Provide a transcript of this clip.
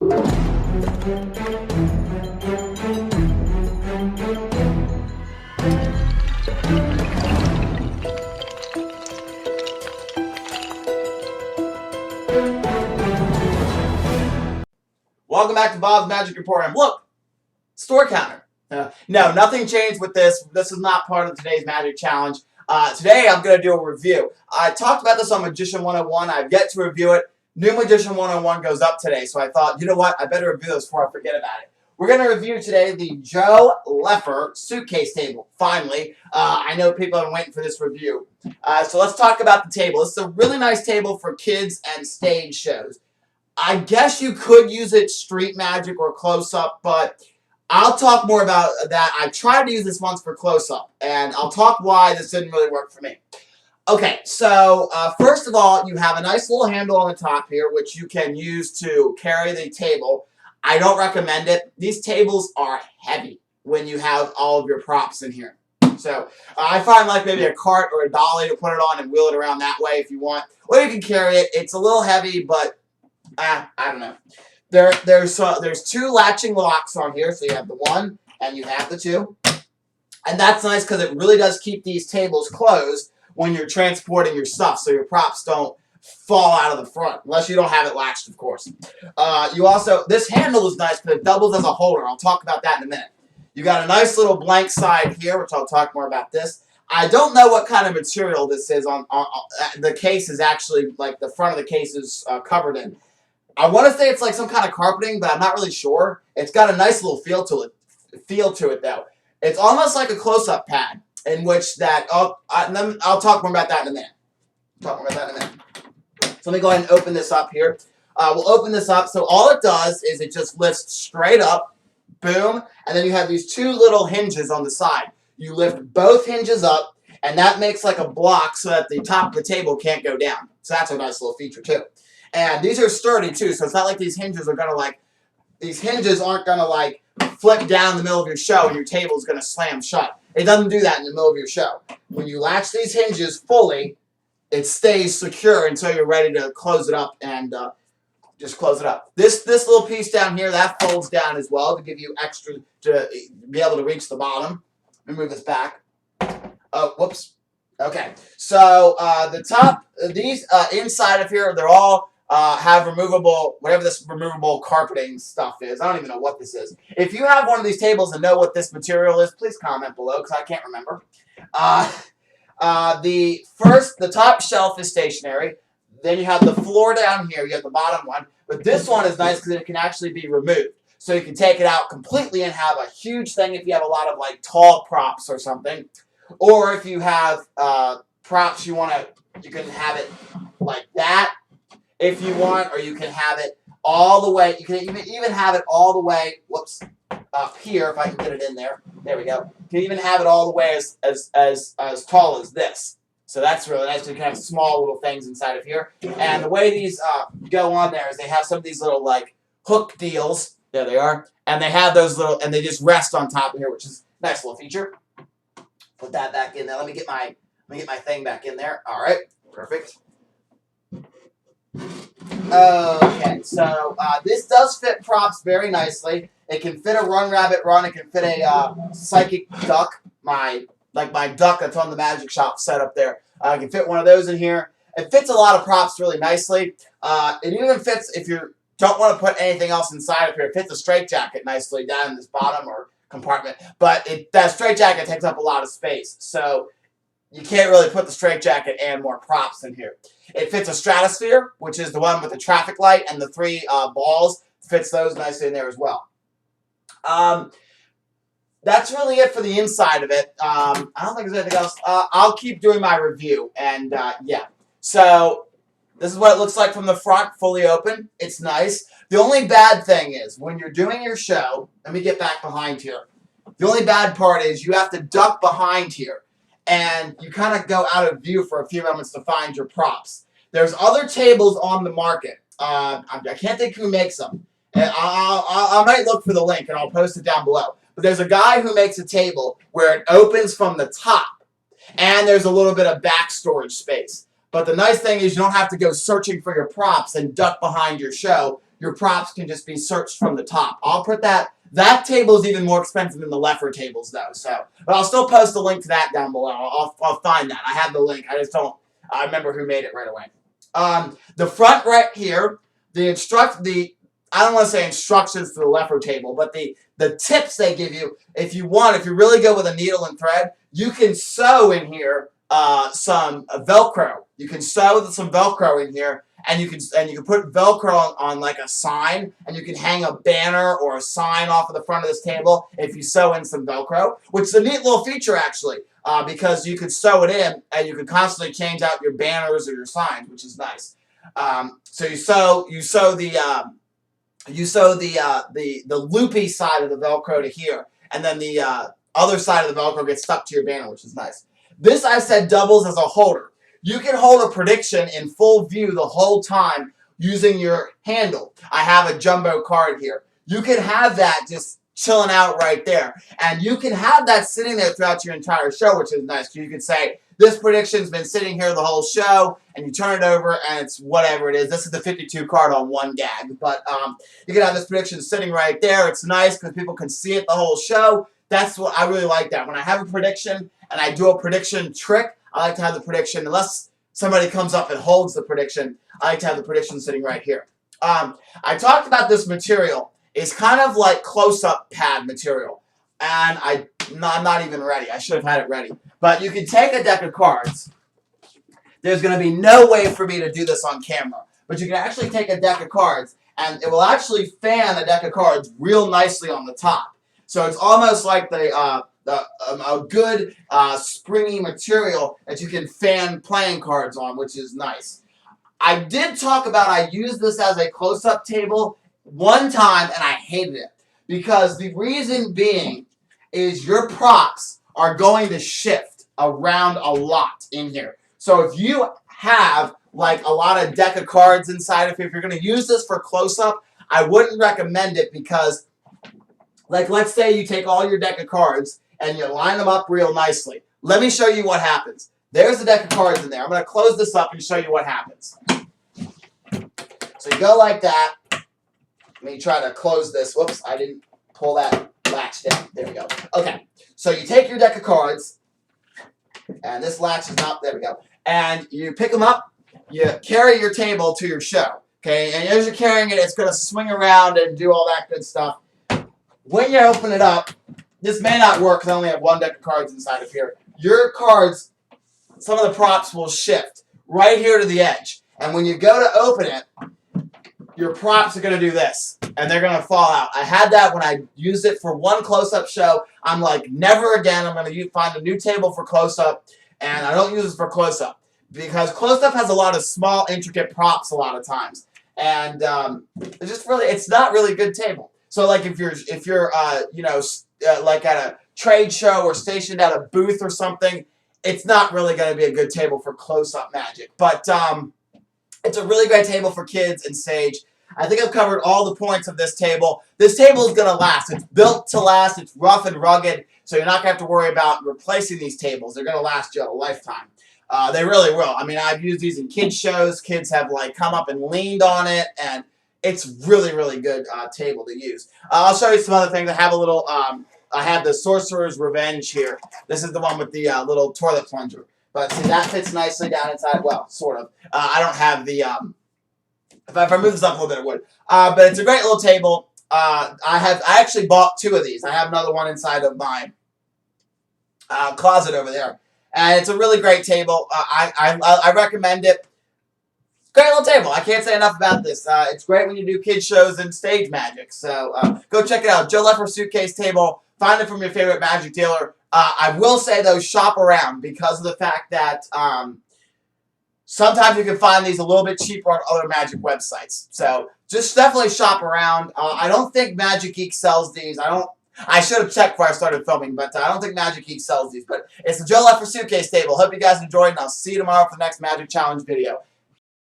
Welcome back to Bob's Magic Emporium. Look, store counter. No, nothing changed with this. This is not part of today's magic challenge. Today I'm going to do a review. I talked about this on Magician 101. I've yet to review it. New Magician 101 goes up today, so I thought, you know what? I better review this before I forget about it. We're going to review today the Joe Leffer suitcase table. Finally, I know people have been waiting for this review. So let's talk about the table. This is a really nice table for kids and stage shows. I guess you could use it street magic or close-up, but I'll talk more about that. I tried to use this once for close-up, and I'll talk why this didn't really work for me. Okay, so first of all, you have a nice little handle on the top here, which you can use to carry the table. I don't recommend it. These tables are heavy when you have all of your props in here. So I find like maybe a cart or a dolly to put it on and wheel it around that way if you want. Or you can carry it. It's a little heavy, but I don't know. There's two latching locks on here, so you have the one and you have the two. And that's nice because it really does keep these tables closed when you're transporting your stuff, so your props don't fall out of the front, unless you don't have it latched, of course. This handle is nice because it doubles as a holder. I'll talk about that in a minute. You got a nice little blank side here, which I'll talk more about this. I don't know what kind of material this is. The case is actually, like the front of the case is covered in. I want to say it's like some kind of carpeting, but I'm not really sure. It's got a nice little feel to it, though. It's almost like a close-up pad, in which that I'll talk more about that in a minute. So let me go ahead and open this up here. We'll open this up. So all it does is it just lifts straight up, boom, and then you have these two little hinges on the side. You lift both hinges up, and that makes like a block so that the top of the table can't go down. So that's a nice little feature too. And these are sturdy too, so it's not like these hinges aren't gonna flip down the middle of your show and your table is gonna slam shut. It doesn't do that in the middle of your show. When you latch these hinges fully, it stays secure until you're ready to close it up and just close it up. This little piece down here, that folds down as well to give you extra to be able to reach the bottom. Let me move this back. Oh, whoops. Okay, so the top, these inside of here, they're all have removable, whatever this removable carpeting stuff is. I don't even know what this is. If you have one of these tables and know what this material is, please comment below because I can't remember. The top shelf is stationary. Then you have the floor down here. You have the bottom one. But this one is nice because it can actually be removed. So you can take it out completely and have a huge thing if you have a lot of like tall props or something. Or if you have props you can have it like that if you want, or you can have it all the way. You can even have it all the way, up here if I can get it in there. There we go. You can even have it all the way as tall as this. So that's really nice. You can have small little things inside of here. And the way these go on there is they have some of these little like hook deals. There they are. And they have those little, and they just rest on top of here, which is a nice little feature. Put that back in there. Let me get my thing back in there. All right, perfect. Okay, so this does fit props very nicely. It can fit a Run Rabbit Run. It can fit a Psychic Duck, my duck that's on the Magic Shop set up there. It can fit one of those in here. It fits a lot of props really nicely. It even fits, if you don't want to put anything else inside of here, it fits a straitjacket nicely down in this bottom or compartment. But that straitjacket takes up a lot of space, so you can't really put the straitjacket and more props in here. It fits a Stratosphere, which is the one with the traffic light and the three balls. Fits those nicely in there as well. That's really it for the inside of it. I don't think there's anything else. I'll keep doing my review. And yeah. So this is what it looks like from the front, fully open. It's nice. The only bad thing is when you're doing your show, let me get back behind here. The only bad part is you have to duck behind here. And you kind of go out of view for a few moments to find your props. There's other tables on the market. I can't think who makes them. And I might look for the link and I'll post it down below. But there's a guy who makes a table where it opens from the top and there's a little bit of back storage space. But the nice thing is you don't have to go searching for your props and duck behind your show. your props can just be searched from the top. I'll put that. That table is even more expensive than the Leffer tables, though. So, but I'll still post a link to that down below. I'll find that. I have the link. I just don't remember who made it right away. The front right here, I don't want to say instructions to the Leffer table, but the tips they give you, if you really go with a needle and thread, you can sew in here some Velcro. You can sew some Velcro in here, and you can put Velcro on like a sign, and you can hang a banner or a sign off of the front of this table if you sew in some Velcro, which is a neat little feature actually, because you can sew it in, and you can constantly change out your banners or your signs, which is nice. So you sew the loopy side of the Velcro to here, and then the other side of the Velcro gets stuck to your banner, which is nice. This, I said, doubles as a holder. You can hold a prediction in full view the whole time using your handle. I have a jumbo card here. You can have that just chilling out right there. And you can have that sitting there throughout your entire show, which is nice. You can say, this prediction's been sitting here the whole show, and you turn it over, and it's whatever it is. This is the 52 card on one gag. But you can have this prediction sitting right there. It's nice because people can see it the whole show. That's what I really like that. When I have a prediction and I do a prediction trick, I like to have the prediction, unless somebody comes up and holds the prediction, I like to have the prediction sitting right here. I talked about this material. It's kind of like close-up pad material. And I'm not even ready. I should have had it ready. But you can take a deck of cards. There's going to be no way for me to do this on camera. But you can actually take a deck of cards, and it will actually fan the deck of cards real nicely on the top. So it's almost like a good springy material that you can fan playing cards on, which is nice. I did talk about I used this as a close-up table one time, and I hated it. Because the reason being is your props are going to shift around a lot in here. So if you have like a lot of deck of cards inside of here, if you're going to use this for close-up, I wouldn't recommend it because, like, let's say you take all your deck of cards and you line them up real nicely. Let me show you what happens. There's a deck of cards in there. I'm going to close this up and show you what happens. So you go like that. Let me try to close this. Whoops, I didn't pull that latch down. There we go. Okay, so you take your deck of cards, and this latch is not, there we go. And you pick them up, you carry your table to your show. Okay, and as you're carrying it, it's going to swing around and do all that good stuff. When you open it up, this may not work because I only have one deck of cards inside of here. Your cards, some of the props will shift right here to the edge. And when you go to open it, your props are going to do this, and they're going to fall out. I had that when I used it for one close-up show. I'm like, never again. I'm going to find a new table for close-up, and I don't use this for close-up because close-up has a lot of small, intricate props a lot of times, and it's just really, it's not really a good table. So like if you're like at a trade show or stationed at a booth or something, it's not really going to be a good table for close-up magic. But it's a really great table for kids and stage. I think I've covered all the points of this table. This table is going to last. It's built to last. It's rough and rugged, so you're not going to have to worry about replacing these tables. They're going to last you a lifetime. They really will. I mean, I've used these in kids shows. Kids have like come up and leaned on it, and it's really, really good table to use. I'll show you some other things. I have a little. I have the Sorcerer's Revenge here. This is the one with the little toilet plunger. But see, that fits nicely down inside. Well, sort of. I don't have the. If I move this up a little bit, it would. But it's a great little table. I actually bought two of these. I have another one inside of my closet over there, and it's a really great table. I recommend it. Great little table. I can't say enough about this. It's great when you do kids shows and stage magic. So go check it out. Joe Leffer Suitcase Table. Find it from your favorite magic dealer. I will say, though, shop around because of the fact that sometimes you can find these a little bit cheaper on other magic websites. So just definitely shop around. I don't think Magic Geek sells these. I should have checked before I started filming, but I don't think Magic Geek sells these. But it's the Joe Leffer Suitcase Table. Hope you guys enjoyed, and I'll see you tomorrow for the next Magic Challenge video.